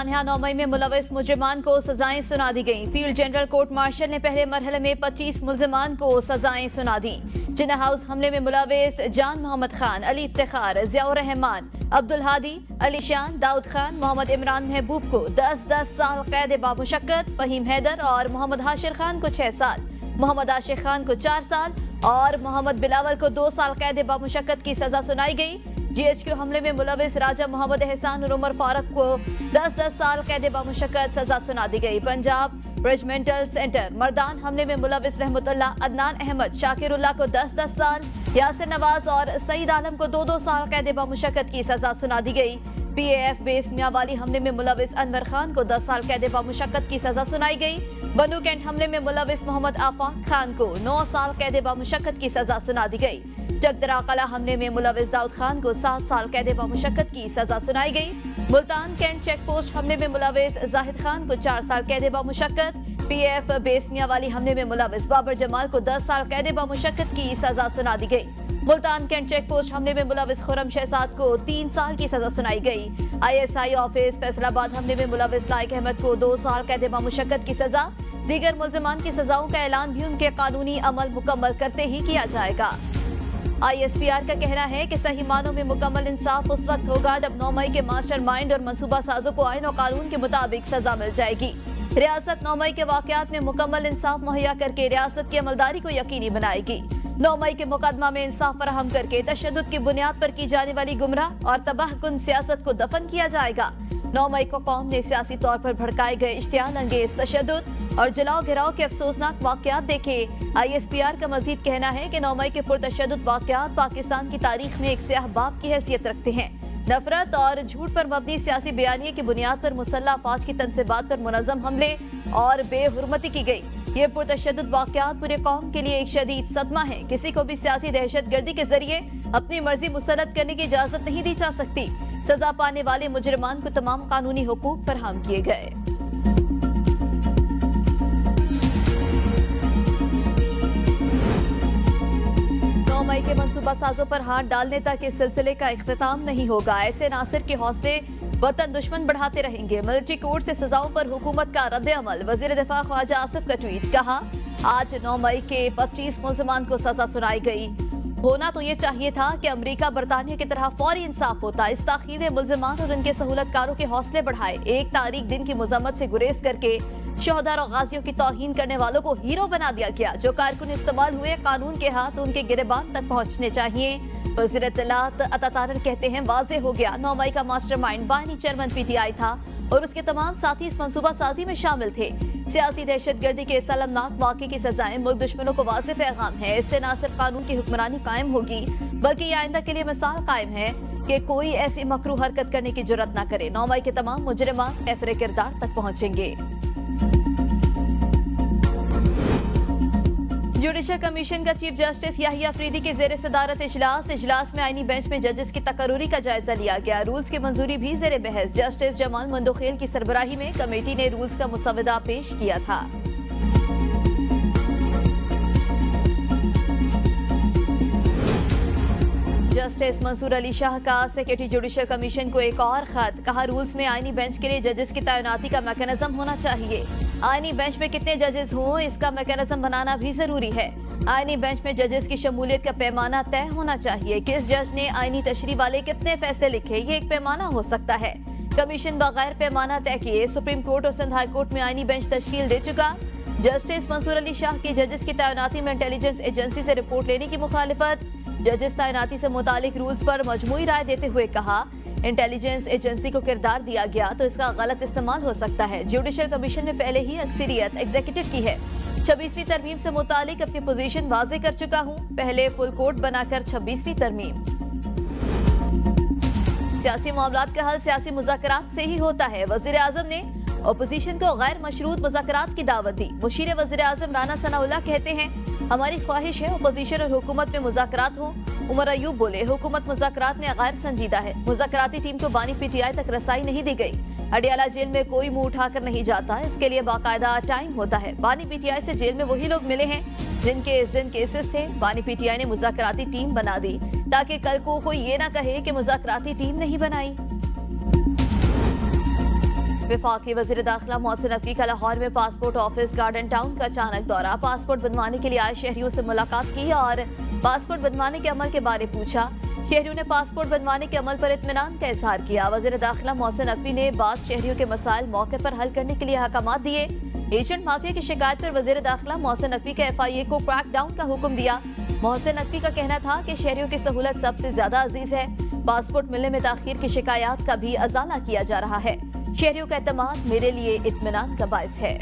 सानहा 9 मई में मुलविस मुजरिमान को सजाएं सुना दी गई। फील्ड जनरल कोर्ट मार्शल ने पहले मरहले में 25 मुलजमान को सजाएं सुना दी। जिन्ना हाउस हमले में मुलविस जान मोहम्मद खान, अली इफ्तिखार, जियाउर रहमान, अब्दुल हादी, अली शान, दाऊद खान, मोहम्मद इमरान महबूब को 10-10 साल कैद बामुशक्कत, फहीम हैदर और मोहम्मद हाशिर खान को 6 साल, मोहम्मद आशिक खान को 4 साल और मोहम्मद बिलावल को 2 साल कैद बामुशक्कत की सजा सुनाई गई। GHQ हमले में मुलविस राजा मोहम्मद एहसान और उमर फारूक को 10-10 साल कैद बामुशक्कत सजा सुना दी गई। पंजाब रेजिमेंटल सेंटर मर्दान हमले में मुलविस रहमतुल्लाह, अदनान अहमद, शाकिरुल्लाह को 10-10 साल, यासिर नवाज और सईद आलम को 2-2 साल कैद बामुशक्कत की सजा सुना दी गई। PAF बेस मियांवाली हमले में मुलविस अनवर खान को 10 साल कैद बामुशक्कत की सजा सुनाई गई। बनू कैंट हमले में मुलविस मोहम्मद आफाक खान को 9 साल कैद बामुशक्कत की सजा सुना दी गई। जगदरा कला हमले में मुलविस दाऊद खान को 7 साल कैद बामुशक्कत की सजा सुनाई गई। मुल्तान कैंट चेक पोस्ट हमले में मुलविस जाहिद खान को 4 साल कैद बामुशक्कत। PAF बेस मियांवाली हमले में मुलविस बाबर जमाल को 10 साल कैद बामुशक्कत की सजा सुना दी गई। मुल्तान कैंट चेक पोस्ट हमले में मुलविस खुरम शहजाद को 3 साल की सजा सुनाई गई। ISI ऑफिस फैसलाबाद हमले में मुलविस लाइक अहमद को 2 साल कैद बामुशक्कत की सजा। दीगर मुल्जिमान की सजाओं का ऐलान भी उनके कानूनी अमल मुकम्मल करते ही किया जाएगा। ISPR का कहना है कि सही मानों में मुकम्मल इंसाफ उस वक्त होगा जब 9 मई के मास्टरमाइंड और मंसूबा साजों को आईन और कानून के मुताबिक सजा मिल जाएगी। रियासत 9 मई के वाकयात में मुकम्मल इंसाफ मुहैया करके रियासत की अमलदारी को यकीनी बनाएगी। 9 मई के मुकदमा में इंसाफ फराहम करके तशद्दुद की बुनियाद पर की जाने वाली गुमराह और तबाहकुन सियासत को दफन किया जाएगा। 9 मई को कौम ने सियासी तौर पर भड़काए गए इश्तियाल अंगेज तशद्दुद और जलाओ घिराव के अफसोसनाक वाकयात देखे। ISPR का मजीद कहना है कि 9 मई के पुरतशद्दुद वाकयात पाकिस्तान की तारीख में एक स्याह बाब की हैसियत रखते हैं। नफरत और झूठ पर मबनी सियासी बयानिए की बुनियाद पर मुसल्लह अफवाज की तनसीबात पर मुनज़्ज़म हमले और बेहुरमती की गई। ये पुरतशद्दुद वाकयात पूरे कौम के लिए एक शदीद सदमा है। किसी को भी सियासी दहशत गर्दी के जरिए अपनी मर्जी मुसल्लत करने की इजाजत नहीं दी जा सकती। सजा पाने वाले मुजरिमान को तमाम कानूनी हुकूक फराहम किए गए। 9 मई के मंसूबा साजों पर हाथ डालने तक इस सिलसिले का इख्तिताम नहीं होगा। ऐसे नासिर के हौसले वतन दुश्मन बढ़ाते रहेंगे। मिलिट्री कोर्ट से सजाओं पर हुकूमत का रद्द अमल। वजीर दिफा ख्वाजा आसिफ का ट्वीट, कहा आज 9 मई के 25 मुल्जिमान को सजा सुनाई गई। होना तो ये चाहिए था कि अमेरिका बरतानिया की तरह फौरी इंसाफ होता। इस ताखीर ने मुल्जिमान और उनके सहूलतकारों के हौसले बढ़ाए। 1 तारीख दिन की मजम्मत से गुरेज करके शोहदा और गाजियों की तौहीन करने वालों को हीरो बना दिया गया। जो कारकुन इस्तेमाल हुए कानून के हाथ उनके गिरबान तक पहुंचने चाहिए। वज़ीर इत्तलात अता तारर कहते हैं, वाज़ेह हो गया 9 मई का मास्टरमाइंड बानी चेयरमैन PTI था और उसके तमाम साथी इस मंसूबा साजी में शामिल थे। सियासी दहशतगर्दी के इस अलमनाक वाक़े की सजाएं मुल्क दुश्मनों को वाज़ेह पैगाम है। इससे न सिर्फ कानून की हुक्मरानी कायम होगी बल्कि ये आइंदा के लिए मिसाल कायम है कि कोई ऐसी मकरू हरकत करने की जुर्रत न करे। 9 मई के तमाम मुजरिमान कैफरे किरदार तक पहुंचेंगे। जुडिशल कमीशन का चीफ जस्टिस याहिया अफरीदी के जेर सदारत इजलास में आईनी बेंच में जजेस की तकर्रुरी का जायजा लिया गया। रूल्स की मंजूरी भी जेर बहस। जस्टिस जमाल मंदोखेल की सरबराही में कमेटी ने रूल्स का मुसवदा पेश किया था। जस्टिस मंसूर अली शाह का सेक्रेटरी जुडिशल कमीशन को एक और खत, कहा रूल्स में आईनी बेंच के लिए जजेस की तैनाती का मैकेनिज्म होना चाहिए। आईनी बेंच में कितने जजेस हों इसका मैकेनिज्म बनाना भी जरूरी है। आईनी बेंच में जजेस की शमूलियत का पैमाना तय होना चाहिए। किस जज ने आईनी तशरीह वाले कितने फैसले लिखे, ये एक पैमाना हो सकता है। कमीशन बगैर पैमाना तय किए सुप्रीम कोर्ट और सिंध हाई कोर्ट में आईनी बेंच तश्कील दे चुका। जस्टिस मंसूर अली शाह की जजेस की तैनाती में इंटेलिजेंस एजेंसी से रिपोर्ट लेने की मुखालिफत। जजेस तैनाती से मुतालिक रूल्स पर मजमूई राय देते हुए कहा, इंटेलिजेंस एजेंसी को किरदार दिया गया तो इसका गलत इस्तेमाल हो सकता है। जुडिशल कमीशन में पहले ही अक्सरियत एग्जीक्यूटिव की है। 26वीं तरमीम से मुतालिक अपनी पोजीशन वाजे कर चुका हूं। पहले फुल कोर्ट बनाकर 26वीं तरमीम। सियासी मामलात का हल सियासी मुज़ाकरात से ही होता है। वजीर आजम ने अपोजिशन को गैर मशरूत मुज़ाकरात की दावत दी। मुशीर वजीर आजम राना सनाउल्लाह कहते हैं, हमारी ख्वाहिश है अपोजिशन और हुकूमत में मुज़ाकरात हो। उमर अयूब बोले, हुकूमत मुज़ाकरात में गैर संजीदा है। मुज़ाकराती टीम को बानी PTI तक रसाई नहीं दी गई। अडियाला जेल में कोई मुंह उठाकर नहीं जाता, इसके लिए बाकायदा टाइम होता है। बानी PTI से जेल में वही लोग मिले हैं जिनके इस दिन केसेस थे। बानी PTI ने मुज़ाकराती टीम बना दी ताकि कल को कोई ये ना कहे कि मुज़ाकराती टीम नहीं बनाई। वफाकी वजीर दाखिला मोहसिन नकवी का लाहौर में पासपोर्ट ऑफिस गार्डन टाउन का अचानक दौरा। पासपोर्ट बनवाने के लिए आए शहरियों से मुलाकात की और पासपोर्ट बनवाने के अमल के बारे पूछा। शहरियों ने पासपोर्ट बनवाने के अमल पर इत्मीनान का इजहार किया। वजीर दाखिला मोहसिन नकवी ने बाज़ शहरियों के मसाइल मौके पर हल करने के लिए अहकामात दिए। एजेंट माफिया की शिकायत पर वजीर दाखिला मोहसिन नकवी के FIA को क्रैक डाउन का हुक्म दिया। मोहसिन नकवी का कहना था कि शहरियों की सहूलत सबसे ज्यादा अजीज है। पासपोर्ट मिलने में ताखीर की शिकायत का भी अजाला किया जा रहा है। शहरियों का एतमाद मेरे लिए इत्मीनान का बायस है।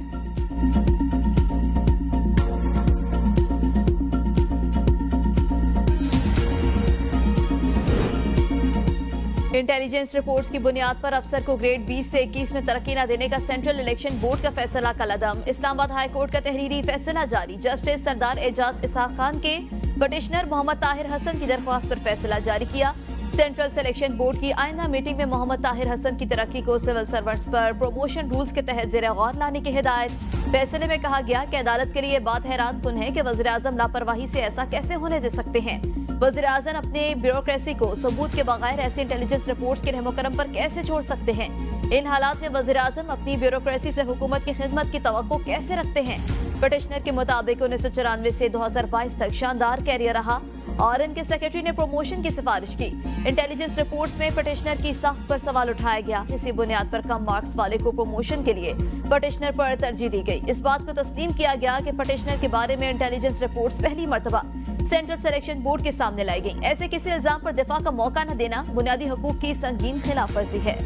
इंटेलिजेंस रिपोर्ट्स की बुनियाद पर अफसर को ग्रेड 20 से 21 में तरक्की न देने का सेंट्रल इलेक्शन बोर्ड का फैसला कलअदम। इस्लामाबाद हाई कोर्ट का तहरीरी फैसला जारी। जस्टिस सरदार एजाज इसहाक खान के पटिशनर मोहम्मद ताहिर हसन की दरख्वास्त पर फैसला जारी किया। सेंट्रल सिलेक्शन बोर्ड की आइंदा मीटिंग में मोहम्मद ताहिर हसन की तरक्की को सिविल सर्वेंट्स पर प्रमोशन रूल्स के तहत ज़ेर गौर लाने की हिदायत। फैसले में कहा गया कि अदालत के लिए बात हैरान कुन है कि वज़ीर आज़म लापरवाही से ऐसा कैसे होने दे सकते हैं। वज़ीर आज़म अपने ब्यूरोक्रेसी को सबूत के बगैर ऐसी इंटेलिजेंस रिपोर्ट्स के रहमकरम पर कैसे छोड़ सकते हैं। इन हालात में वज़ीर आज़म अपनी ब्यूरोक्रेसी से हुकूमत की खिदमत की तवक्को कैसे रखते हैं। पटिशनर के मुताबिक 1994 से 2022 तक शानदार कैरियर रहा और इनके सेक्रेटरी ने प्रमोशन की सिफारिश की। इंटेलिजेंस रिपोर्ट्स में पटिशनर की साख पर सवाल उठाया गया। इसी बुनियाद पर कम मार्क्स वाले को प्रमोशन के लिए पटिशनर पर तरजीह दी गई। इस बात को तस्लीम किया गया कि पटिशनर के बारे में इंटेलिजेंस रिपोर्ट्स पहली मर्तबा सेंट्रल सिलेक्शन बोर्ड के सामने लाई गई। ऐसे किसी इल्जाम पर दिफा का मौका न देना बुनियादी हुकूक की संगीन खिलाफ वर्जी है।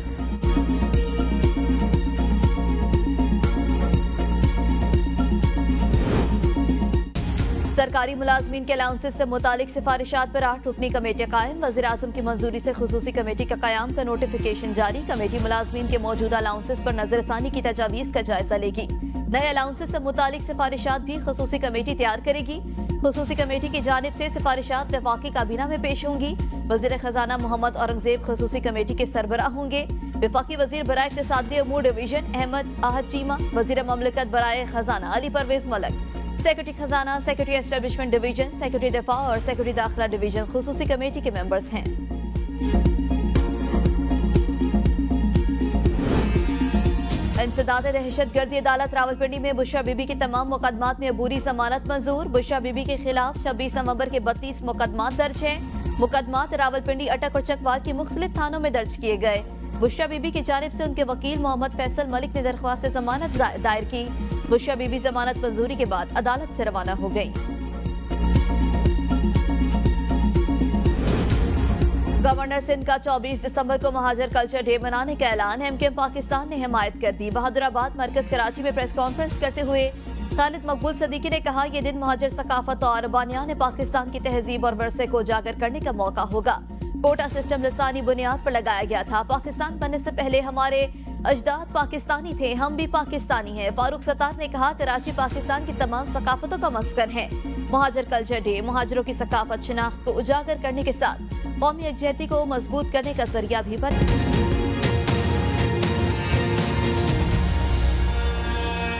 सरकारी मुलाजमीन के अलाउंसेस से मुतालिक सिफारिशात पर 8 रुकनी कमेटी कायम। वज़ीर आज़म की मंजूरी से खुसूसी कमेटी का क़याम का नोटिफिकेशन जारी। कमेटी मुलाजमीन के मौजूदा अलाउंसेस पर नजरसानी की तजावीज़ का जायजा लेगी। नए अलाउंसेस से मुतालिक सिफारिशात भी खुसूसी कमेटी तैयार करेगी। खुसूसी कमेटी की जानिब से सिफारिशात वफाकी काबीना में पेश होंगी। वज़ीर खजाना मोहम्मद औरंगजेब खुसूसी कमेटी के सरबराह होंगे। वफाकी वज़ीर बराए इक़्तिसादी अमूर डिवीजन अहमद आहद चीमा, वज़ीर ममलकत बराए खजाना अली परवेज मलक, सेक्रेटरी खजाना, सेक्रेटरी एस्टेब्लिशमेंट डिवीजन, सेक्रेटरी दिफा और सेक्रेटरी दाखिला डिवीजन खुसूसी कमेटी के मेंबर्स हैं। इंसदाद दहशतगर्दी अदालत रावलपिंडी में बुशरा बीबी के तमाम मुकदमात में अबूरी जमानत मंजूर। बुशरा बीबी के खिलाफ 26 नवंबर के 32 मुकदमात दर्ज हैं। मुकदमात रावलपिंडी, अटक और चकवाल के मुख्तलिफ थानों में दर्ज किए गए। बुशरा बीबी की जानिब से उनके वकील मोहम्मद फैसल मलिक ने दरख्वास्त जमानत दायर की। बुशरा बीबी जमानत मंजूरी के बाद अदालत से रवाना हो गई। गवर्नर सिंध का 24 दिसंबर को महाजर कल्चर डे मनाने का ऐलान। MKM पाकिस्तान ने हिमायत कर दी। बहादुराबाद मरकज कराची में प्रेस कॉन्फ्रेंस करते हुए खालिद मकबूल सदीकी ने कहा, यह दिन महाजर सकाफत और बानियान पाकिस्तान की तहजीब और वर्से को उजागर करने का मौका होगा। कोटा सिस्टम लसानी बुनियाद पर लगाया गया था। पाकिस्तान बनने से पहले हमारे अजदाद पाकिस्तानी थे, हम भी पाकिस्तानी हैं। फारूक सत्तार ने कहा, कराची पाकिस्तान की तमाम सकाफतों का मस्कन है। महाजर कल्चर डे महाजरों की सकाफत शिनाख्त को उजागर करने के साथ कौमी यकजहती को मजबूत करने का जरिया भी बन